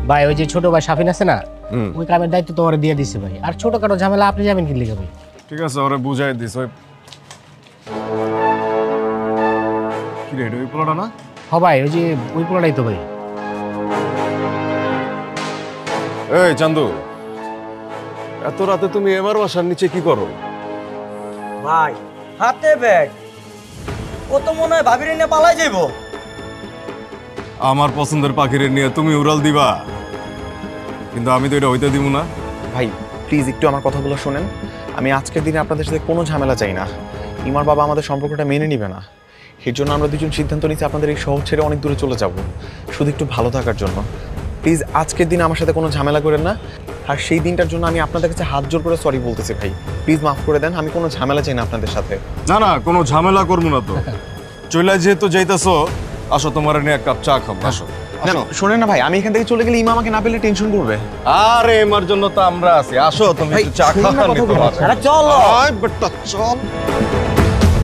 ভাই ওই যে ছোট ভাই শাফিন আছে না, ওই কামের দায়িত্ব তো ওরে দিয়ে দিছে ভাই। আর ছোটখাটো ঝামেলা আপনি যাবেন কি লিখে ভাই? ঠিক আছে, ওরে বুঝাই দিস। ওই কি রে, ওই পোলাটা না? হ্যাঁ ভাই, ওই যে ওই পোলাটাই তো ভাই। এই চান্দু, এত রাতে তুমি এবার বাসার নিচে কি করো? ভাই হাতে ব্যাগ, ও তো মনে হয় ভাবিরে নিয়ে পালাই যাইবো। আমার পছন্দের পাখিরে নিয়ে তুমি উড়াল দিবা, কিন্তু আমি তো এটা হইতে দিব না। ভাই প্লিজ একটু আমার কথাগুলো শোনেন। আমি আজকের দিনে আপনাদের সাথে কোনো ঝামেলা চাই না। ইমার বাবা আমাদের সম্পর্কটা মেনে নিবে না, এর জন্য আমরা দুজন সিদ্ধান্ত নিচ্ছি আপনাদের এই শহর ছেড়ে অনেক দূরে চলে যাব, শুধু একটু ভালো থাকার জন্য। প্লিজ আজকের দিন আমার সাথে কোনো ঝামেলা করেন না। আর সেই দিনটার জন্য আমি আপনাদের কাছে হাত জোর করে সরি বলতেছি ভাই, প্লিজ মাফ করে দেন। আমি কোনো ঝামেলা চাই না আপনাদের সাথে। না না, কোনো ঝামেলা করবো না তো। চলে যেহেতু যাইতেছো, আসো তোমার নিয়ে এক কাপ চা খাবো। আসো। শোনেন না ভাই, আমি এখান থেকে চলে গেলে ইমা আমাকে না পেলে টেনশন করবে। আরে এমার জন্য তো আমরা আছি। আসো তুমি একটু চা খাও। চলো চল।